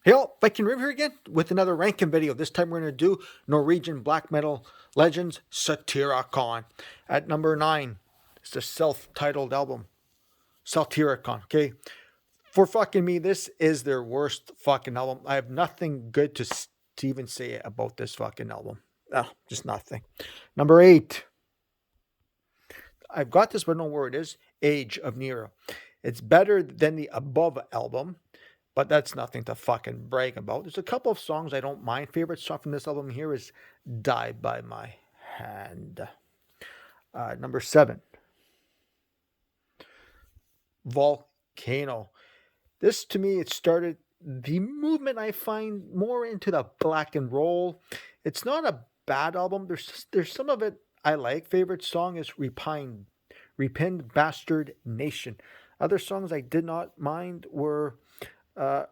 Hey all, Viking River here again with another ranking video. This time we're going to do Norwegian black metal legends Satyricon. At number 9, it's the self-titled album, Satyricon, okay? For fucking me, this is their worst fucking album. I have nothing good to even say about this fucking album. Oh, just nothing. Number 8, I've got this but I don't know where it is, Age of Nero. It's better than the above album, but that's nothing to fucking brag about. There's a couple of songs I don't mind. Favorite song from this album here is Die by My Hand. Number 7, Volcano. This to me, it started the movement I find more into the black and roll. It's not a bad album. There's some of it I like. Favorite song is Repent Bastard Nation. Other songs I did not mind were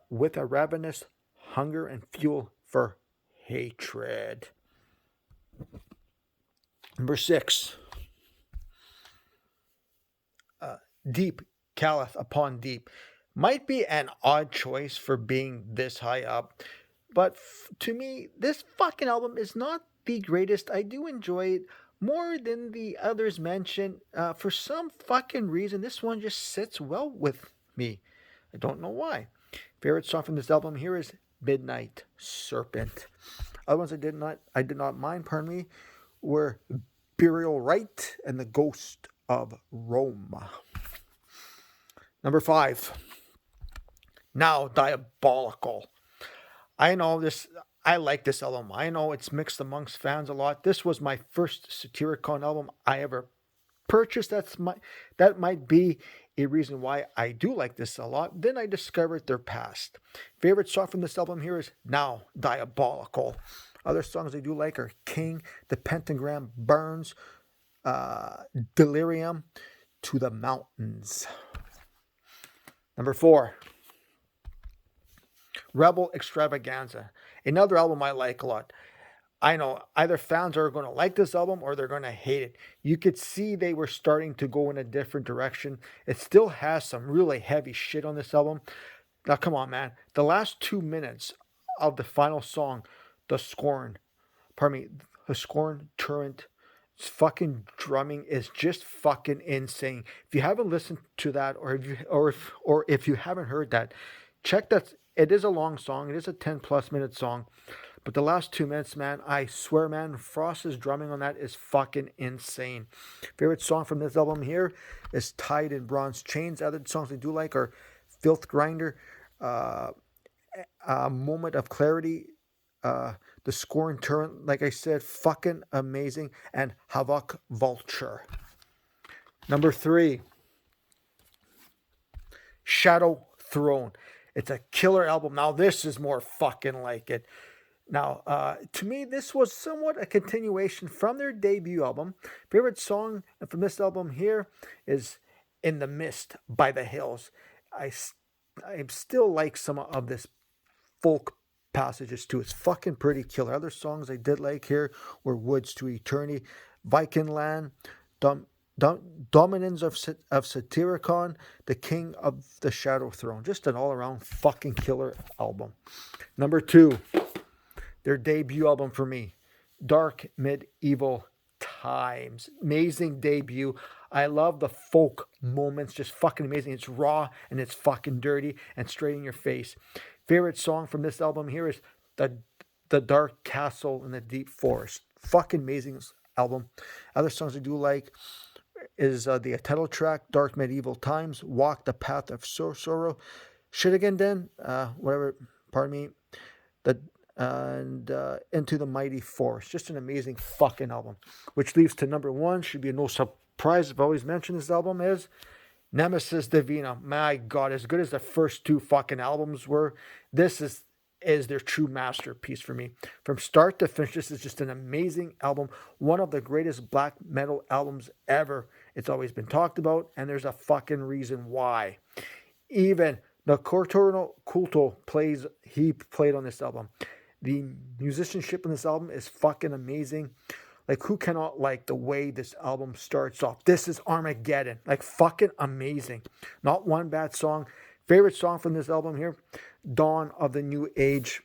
With a Ravenous Hunger and Fuel for Hatred. Number 6, Deep Calleth Upon Deep. Might be an odd choice for being this high up, but to me, this fucking album is not the greatest. I do enjoy it more than the others mentioned. For some fucking reason, this one just sits well with me. I don't know why. Favorite song from this album here is Midnight Serpent. Other ones I did not mind, pardon me, were Burial Rite and The Ghost of Rome. Number 5, Now Diabolical. I know this. I like this album. I know it's mixed amongst fans a lot. This was my first Satyricon album I ever purchased. That might be a reason why I do like this a lot. Then I discovered their past. Favorite song from this album here is Now Diabolical. Other songs I do like are King, The Pentagram Burns, Delirium, To the Mountains. Number 4, Rebel Extravaganza. Another album I like a lot. I know either fans are going to like this album or they're going to hate it. You could see they were starting to go in a different direction. It still has some really heavy shit on this album. Now, come on, man. The last 2 minutes of the final song, the Scorn Turret, fucking drumming is just fucking insane. If you haven't listened to that, or if you haven't heard that, check that. It is a long song. It is a 10+ minute song. But the last 2 minutes, man, I swear, man, Frost's drumming on that is fucking insane. Favorite song from this album here is Tied in Bronze Chains. Other songs I do like are Filth Grinder, uh, Moment of Clarity, The Scorn Turret, like I said, fucking amazing, and Havoc Vulture. Number 3, Shadow Throne. It's a killer album. Now, this is more fucking like it. Now, to me, this was somewhat a continuation from their debut album. Favorite song from this album here is In the Mist by the Hills. I still like some of this folk passages too. It's fucking pretty killer. Other songs I did like here were Woods to Eternity, Viking Land, Dom, Dominance of Satyricon, The King of the Shadow Throne. Just an all around fucking killer album. Number 2, their debut album for me, Dark Medieval Times. Amazing debut. I love the folk moments, just fucking amazing. It's raw and it's fucking dirty and straight in your face. Favorite song from this album here is the Dark Castle in the Deep Forest. Fucking amazing album. Other songs I do like is the title track, Dark Medieval Times, Walk the Path of Sorrow, Shit Again Den, whatever, pardon me, the and Into the Mighty Forest. Just an amazing fucking album. Which leads to number 1, should be no surprise. I've always mentioned this album is Nemesis Divina. My God, as good as the first 2 fucking albums were, this is their true masterpiece for me. From start to finish, this is just an amazing album. One of the greatest black metal albums ever. It's always been talked about, and there's a fucking reason why. Even the Cortorno Culto played on this album. The musicianship in this album is fucking amazing. Like, who cannot like the way this album starts off? This is Armageddon. Like, fucking amazing. Not one bad song. Favorite song from this album here, dawn of the new age.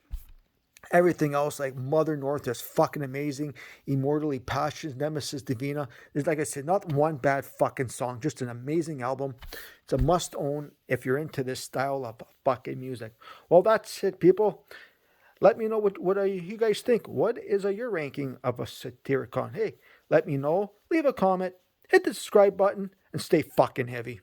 Everything else, like Mother North, is fucking amazing. Immortally Passions, Nemesis Divina. There's, like I said, not one bad fucking song. Just an amazing album. It's a must own if you're into this style of fucking music. Well, that's it, people. Let me know what you guys think. What is your ranking of a Satyricon? Hey, let me know. Leave a comment. Hit the subscribe button and stay fucking heavy.